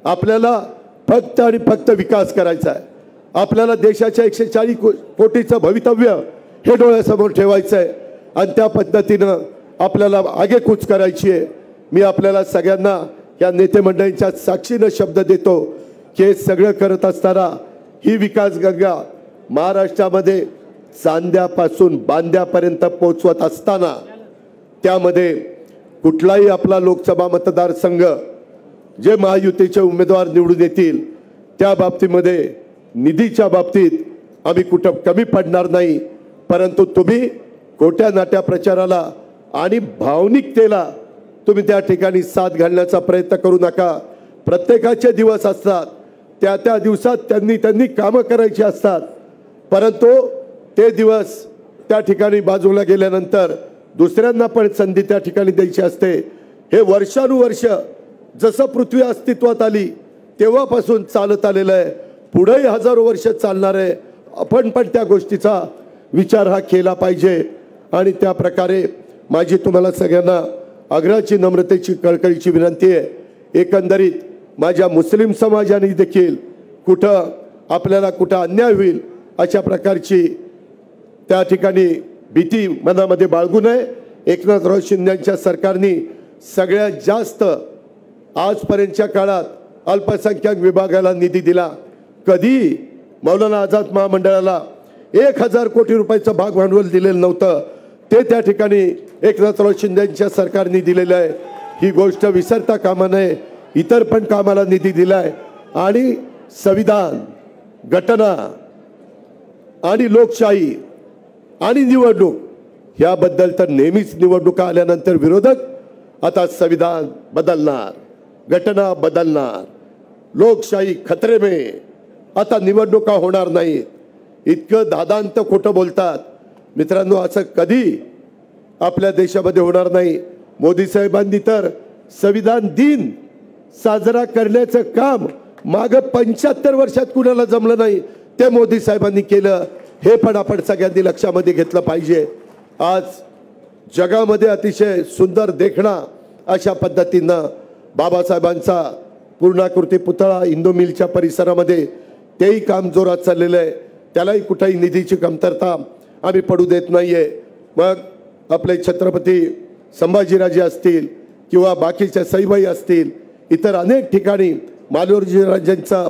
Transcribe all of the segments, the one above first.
आपल्याला फक्त आणि फक्त विकास करायचा आहे। आपल्याला देशाच्या 140 कोटीचं भवितव्य हे डोळ्यासमोर ठेवायचं आहे आणि त्या पद्धतीनं आपल्याला आगेकूच करायची आहे। मी आपल्याला सगळ्यांना या नेते मंडळींच्या साक्षीने शब्द देतो की हे सगळं करत असताना ही विकास गंगा महाराष्ट्रामध्ये चांद्यापासून बांद्यापर्यंत पोहोचवत असताना त्यामध्ये कुठलाही आपला लोकसभा मतदारसंघ जे महायुतीचे उमेदवार निवडून येतील त्या बाबतीमध्ये निधीच्या बाबतीत आम्ही कुठं कमी पडणार नाही। परंतु तुम्ही खोट्या नाट्या प्रचाराला आणि भावनिकतेला तुम्ही त्या ठिकाणी साथ घालण्याचा प्रयत्न करू नका। प्रत्येकाचे दिवस असतात, त्या दिवसात त्यांनी कामं करायची असतात, परंतु ते दिवस त्या ठिकाणी बाजूला गेल्यानंतर दुसऱ्यांना पण संधी त्या ठिकाणी द्यायची असते। हे वर्षानुवर्ष जसं पृथ्वी अस्तित्वात आली तेव्हापासून चालत आलेलं आहे, पुढेही हजारो वर्ष चालणार आहे। आपण पण त्या गोष्टीचा विचार हा केला पाहिजे आणि त्या प्रकारे माझी तुम्हाला सगळ्यांना आग्रहाची नम्रतेची कळकळीची विनंती आहे। एकंदरीत माझ्या मुस्लिम समाजाने देखील कुठं आपल्याला कुठं अन्याय होईल अशा प्रकारची त्या ठिकाणी भीती मनामध्ये बाळगू नये। एकनाथराव शिंदेच्या सरकारने सगळ्यात जास्त आजपर्यंतच्या काळात अल्पसंख्याक विभागाला निधी दिला। कधी मौलाना आझाद महामंडळाला 1000 कोटी रुपयाचं भाग भांडवल दिलेलं नव्हतं, ते त्या ठिकाणी एकनाथराव शिंदेच्या सरकारने दिलेलं आहे। ही गोष्ट विसरता कामा नये। इतर पण कामाला निधी दिलाय आणि संविधान, घटना आणि लोकशाही आणि निवडणूक याबद्दल तर नेहमीच निवडणुका आल्यानंतर विरोधक आता संविधान बदलणार, घटना बदलणार, लोकशाही खतरे में, आता निवडणुका होणार नाही, इतकं दादांत खोटं बोलतात। मित्रांनो, असं कधी आपल्या देशामध्ये होणार नाही। मोदी साहेबांनी तर संविधान दिन साजरा करण्याचं काम मागे 75 वर्षात कुणाला जमलं नाही, ते मोदी साहेबांनी केलं। हे पण आपण सगळ्यांनी लक्षामध्ये घेतलं पाहिजे। आज जगामध्ये अतिशय सुंदर देखणा अशा पद्धतीनं बाबासाहेबांचा पूर्णाकृती पुतळा इंदू मिलच्या परिसरामध्ये तेही काम जोरात चाललेलं आहे। त्यालाही कुठेही निधीची कमतरता आम्ही पडू देत नाहीये। मग आपले छत्रपती संभाजीराजे असतील किंवा बाकीच्या सईबाई असतील, इतर अनेक ठिकाणी मालोजीराजांचा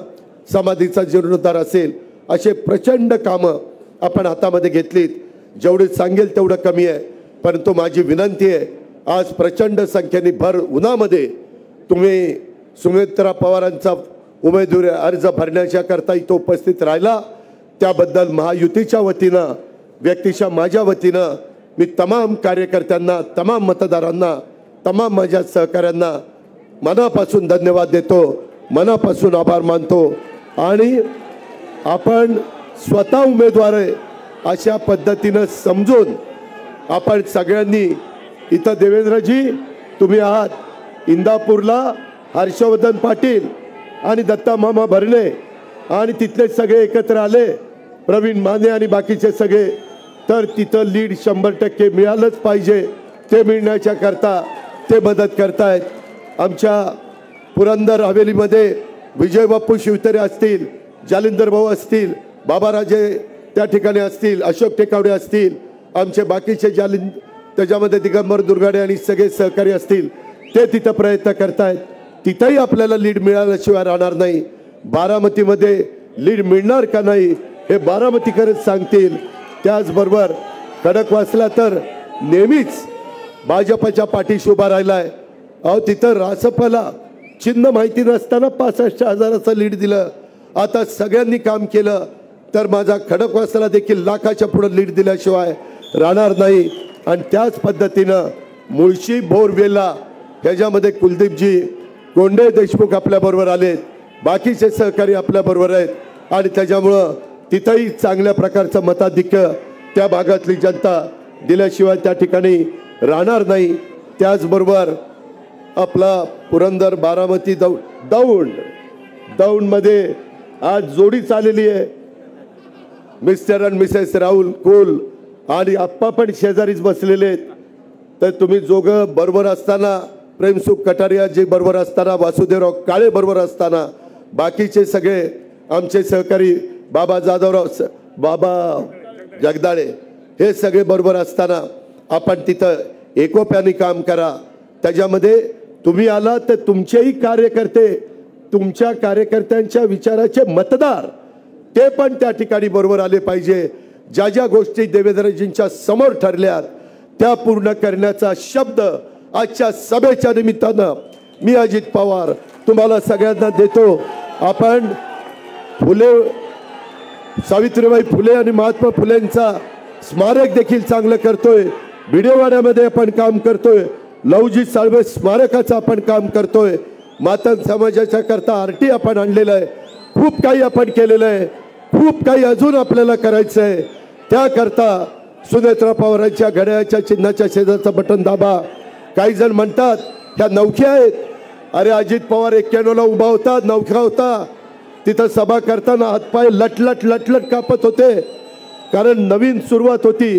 समाधीचा जीर्णोद्धार असेल, असे प्रचंड कामं आपण हातामध्ये घेतलीत। जेवढे सांगेल तेवढं कमी आहे, परंतु माझी विनंती आहे, आज प्रचंड संख्येने भर उन्हामध्ये तुम्ही सुमित्रा पवारांचा उमेदवारी अर्ज भरण्याच्या करता इथं उपस्थित राहिला, त्याबद्दल महायुतीच्या वतीनं, व्यक्तिशः माझ्या वतीनं मी तमाम कार्यकर्त्यांना, तमाम मतदारांना, तमाम माझ्या सहकाऱ्यांना मनापासून धन्यवाद देतो, मनापासून आभार मानतो। आणि आपण स्वतः उमेदवार आहे अशा पद्धतीनं समजून आपण सगळ्यांनी इथं देवेंद्रजी तुम्ही आहात, इंदापूरला हर्षवर्धन पाटील आणि दत्ता मामा भरणे आणि तिथले सगळे एकत्र आले, प्रवीण माने आणि बाकीचे सगळे, तर तिथं लीड 100% मिळालंच पाहिजे। ते मिळण्याच्या करता ते मदत करतायत। आमच्या पुरंदर हवेलीमध्ये विजय बाप्पू शिवतरे असतील, जालिंदर भाऊ असतील, बाबाराजे त्या ठिकाणी असतील, अशोक टेकावडे असतील, आमचे बाकीचे त्याच्यामध्ये दिगंबर दुर्गाडे आणि सगळे सहकारी असतील, ते तिथं प्रयत्न करतायत। तिथंही आपल्याला लीड मिळाल्याशिवाय राहणार नाही। बारामतीमध्ये लीड मिळणार का नाही हे बारामतीकरच सांगतील। त्याचबरोबर खडकवासला तर नेहमीच भाजपच्या पाठीशी उभा राहिलाय। अहो, तिथं रासपला चिन्ह माहिती नसताना 65,000चं लीड दिलं। आता सगळ्यांनी काम केलं तर माझा खडकवासला देखील लाखाच्या पुढे लीड दिल्याशिवाय राहणार नाही। आणि त्याच पद्धतीनं मुळशी बोरवेला ह्याच्यामध्ये कुलदीपजी कोंडे देशमुख आपल्याबरोबर आलेत, बाकीचे सहकारी आपल्याबरोबर आहेत आणि त्याच्यामुळं तिथंही चांगल्या प्रकारचं मताधिक्य त्या भागातली जनता दिल्याशिवाय त्या ठिकाणी राहणार नाही। त्याचबरोबर आपला पुरंदर बारामती दौंडमध्ये आज जोडी चाललेली आहे, मिस्टर आणि मिसेस राहुल कुल आणि आप्पा पण शेजारीच बसलेले आहेत। तर तुम्ही जोगं बरोबर असताना प्रेमसुख कटारिया जे बरोबर असताना, वासुदेवराव काळे बरोबर असताना, बाकीचे सगळे आमचे सहकारी बाबा जाधवराव, बाबा जगदाळे हे सगळे बरोबर असताना आपण तिथं एकोप्याने काम करा. त्याच्यामध्ये तुम्ही आला तर तुमचेही कार्यकर्ते, तुमच्या कार्यकर्त्यांच्या विचाराचे मतदार ते पण त्या ठिकाणी बरोबर आले पाहिजे. ज्या ज्या गोष्टी देवेंद्रजींच्या समोर ठरल्यात त्या पूर्ण करण्याचा शब्द आजच्या सभेच्या निमित्तानं मी अजित पवार तुम्हाला सगळ्यांना देतो. आपण फुले, सावित्रीबाई फुले आणि महात्मा फुलेंचा स्मारक देखील चांगलं करतोय. भिडेवाड्यामध्ये आपण काम करतोय. लवजी साळवे स्मारकाचं आपण काम करतोय. मातंग समाजाच्या करता आरटी आपण आणलेलं आहे. खूप काही आपण केलेलं आहे. खूप काही अजून आपल्याला करायचं आहे. त्याकरता सुनेत्रा पवारांच्या घड्याळाच्या चिन्हाच्या शेजारचं बटन दाबा. काही जण म्हणतात ह्या नवख्या आहेत. अरे अजित पवार 91ला उभा होता, नवखा होता. तिथं सभा करताना हातपाय लटलट लटलट कापत होते, कारण नवीन सुरुवात होती.